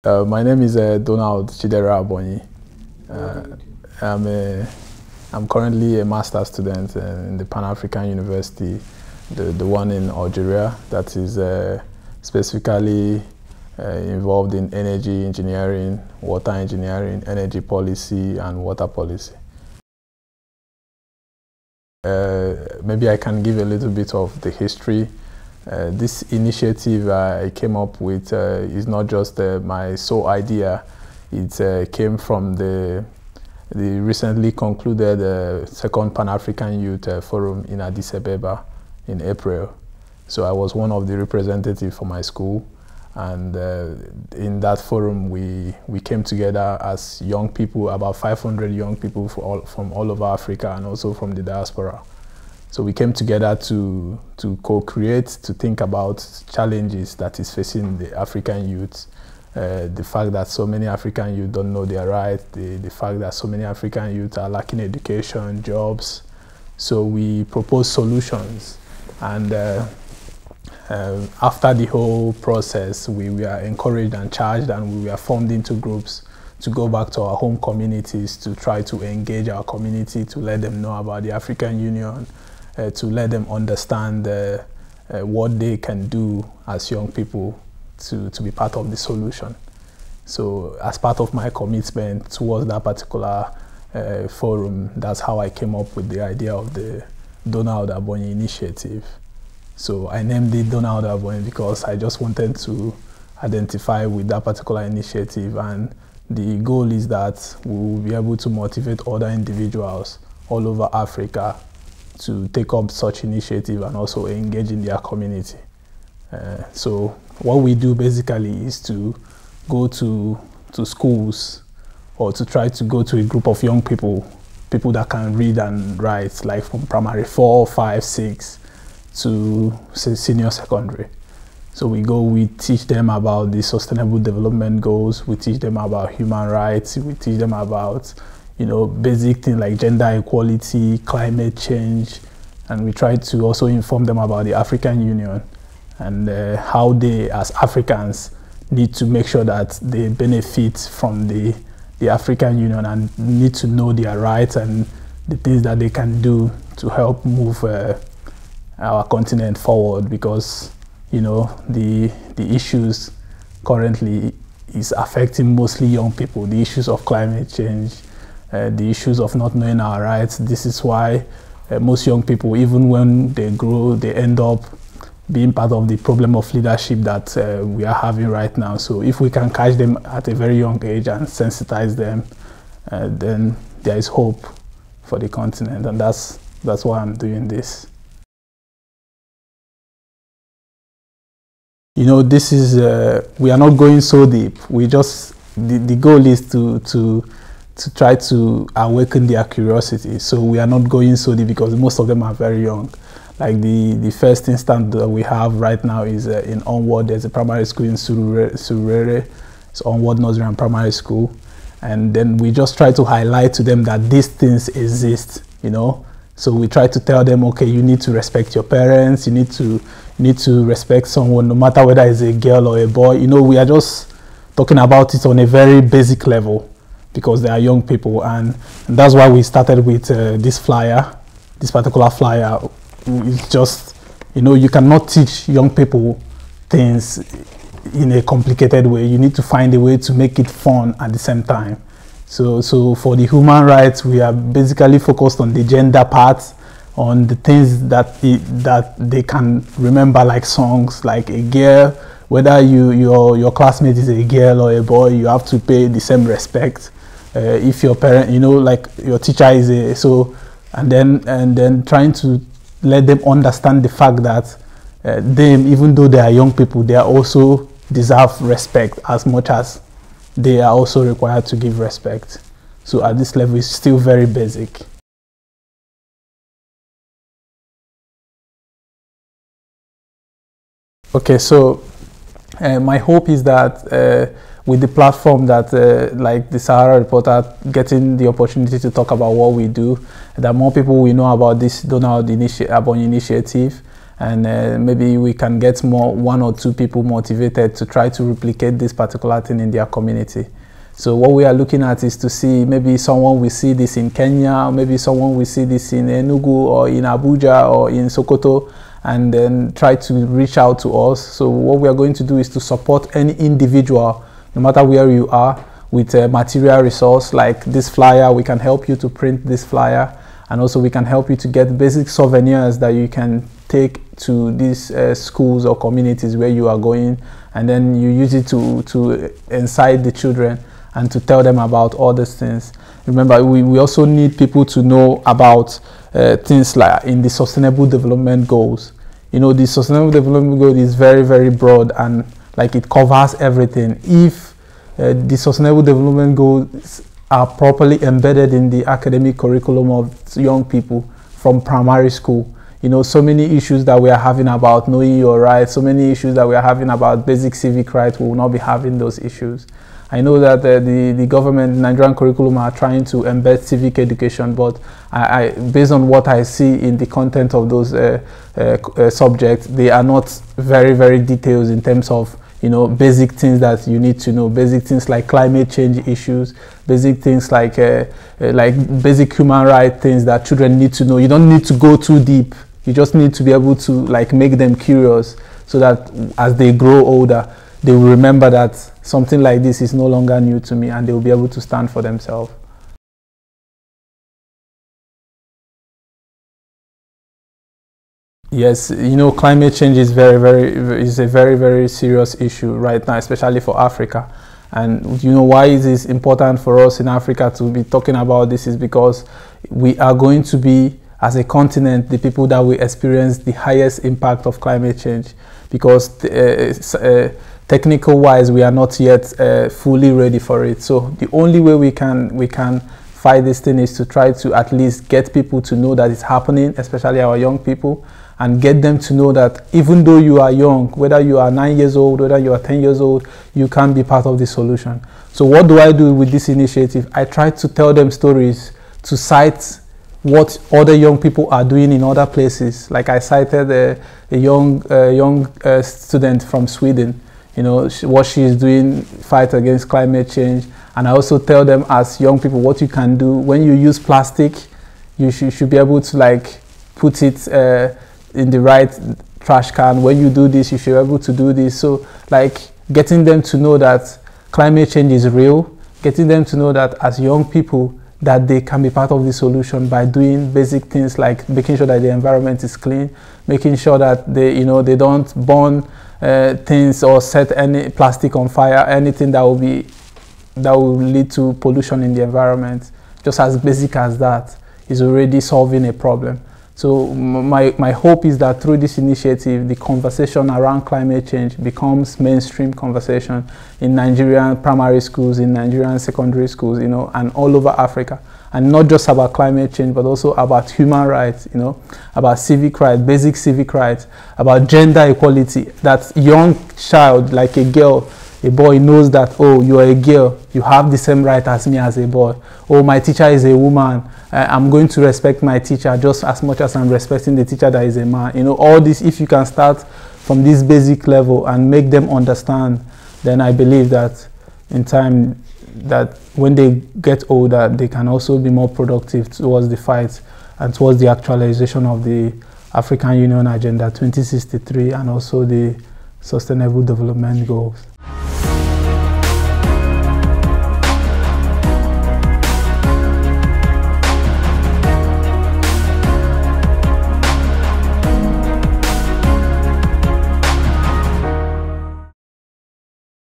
My name is Donald Chidera Abonyi. I'm currently a master's student in the Pan-African University, the one in Algeria, that is specifically involved in energy engineering, water engineering, energy policy, and water policy. Maybe I can give a little bit of the history. This initiative I came up with is not just my sole idea. It came from the recently concluded second Pan-African Youth Forum in Addis Ababa in April. So I was one of the representatives for my school, and in that forum we came together as young people, about 500 young people from all over Africa and also from the diaspora. So we came together to co-create, to think about challenges that is facing the African youth. The fact that so many African youth don't know their rights, the fact that so many African youth are lacking education, jobs. So we propose solutions. And after the whole process, we were encouraged and charged, and we were formed into groups to go back to our home communities to try to engage our community, to let them know about the African Union, to let them understand what they can do as young people to be part of the solution. So as part of my commitment towards that particular forum, that's how I came up with the idea of the Donald Abonyi initiative. So I named it Donald Abonyi because I just wanted to identify with that particular initiative, and the goal is that we will be able to motivate other individuals all over Africa to take up such initiative and also engage in their community. So what we do basically is to go to schools, or to try to go to a group of young people that can read and write, like from primary 4, 5, 6 to senior secondary. So we teach them about the Sustainable Development Goals, we teach them about human rights, we teach them about basic things like gender equality, climate change, and we try to also inform them about the African Union and how they, as Africans, need to make sure that they benefit from the African Union and need to know their rights and the things that they can do to help move our continent forward, because the issues currently is affecting mostly young people, the issues of climate change, the issues of not knowing our rights. This is why most young people, even when they grow, they end up being part of the problem of leadership that we are having right now. So if we can catch them at a very young age and sensitize them, then there is hope for the continent, and that's why I'm doing this. This is, we are not going so deep. We just, the goal is to try to awaken their curiosity. So we are not going so deep because most of them are very young. Like the first instance that we have right now is in Onward. There's a primary school in Surulere. It's Onward Nursery and Primary School. And then we just try to highlight to them that these things exist, So we try to tell them, okay, you need to respect your parents, you need to respect someone, no matter whether it's a girl or a boy. We are just talking about it on a very basic level, because they are young people, and that's why we started with this particular flyer. It's just, you cannot teach young people things in a complicated way. You need to find a way to make it fun at the same time. So for the human rights, we are basically focused on the gender part, on the things that they can remember, like songs, like a girl, whether your classmate is a girl or a boy, you have to pay the same respect. If your parent, like your teacher is and then trying to let them understand the fact that them, even though they are young people, they are also deserve respect as much as they are also required to give respect. So at this level, it's still very basic. Okay, so my hope is that with the platform that like the Sahara Reporter, getting the opportunity to talk about what we do, that more people will know about this Donald Abonyi initiative, and maybe we can get one or two people motivated to try to replicate this particular thing in their community. So what we are looking at is to see maybe someone will see this in Kenya, or maybe someone will see this in Enugu or in Abuja or in Sokoto, and then try to reach out to us. So what we are going to do is to support any individual, no matter where you are, with a material resource like this flyer. We can help you to print this flyer, and also we can help you to get basic souvenirs that you can take to these schools or communities where you are going, and then you use it to incite the children and to tell them about all these things. Remember, we also need people to know about things like in the Sustainable Development Goals. You know, the Sustainable Development Goal is very, very broad, and like it covers everything. If the Sustainable Development Goals are properly embedded in the academic curriculum of young people from primary school, you know, so many issues that we are having about knowing your rights, so many issues that we are having about basic civic rights, we will not be having those issues. I know that the government, Nigerian curriculum are trying to embed civic education, but based on what I see in the content of those subjects, they are not very, very detailed in terms of, you know, basic things that you need to know, basic things like climate change issues, basic things like basic human rights things that children need to know. You don't need to go too deep. You just need to be able to like make them curious, so that as they grow older, they will remember that something like this is no longer new to me, and they will be able to stand for themselves. Yes, you know, climate change is a very, very serious issue right now, especially for Africa. And you know why it is important for us in Africa to be talking about this is because we are going to be, as a continent, the people that will experience the highest impact of climate change, because technical wise we are not yet fully ready for it. So the only way we can fight this thing is to try to at least get people to know that it's happening, especially our young people, and get them to know that even though you are young, whether you are 9 years old, whether you are 10 years old, you can be part of the solution. So what do I do with this initiative? I try to tell them stories, to cite what other young people are doing in other places. Like I cited a young student from Sweden, you know, what she is doing, fight against climate change. And I also tell them as young people what you can do. When you use plastic, you should be able to like put it in the right trash can. When you do this, you should be able to do this. So like getting them to know that climate change is real, getting them to know that as young people that they can be part of the solution by doing basic things like making sure that the environment is clean, making sure that they, you know, they don't burn things or set any plastic on fire, anything that will lead to pollution in the environment. Just as basic as that is already solving a problem. So my hope is that through this initiative, the conversation around climate change becomes mainstream conversation in Nigerian primary schools, in Nigerian secondary schools, you know, and all over Africa. And not just about climate change, but also about human rights, you know, about civic rights, basic civic rights, about gender equality. That young child, like a girl, a boy knows that, oh, you are a girl, you have the same right as me as a boy. Oh, my teacher is a woman, I'm going to respect my teacher just as much as I'm respecting the teacher that is a man. You know, all this, if you can start from this basic level and make them understand, then I believe that in time, that when they get older, they can also be more productive towards the fight and towards the actualization of the African Union Agenda 2063 and also the Sustainable Development Goals.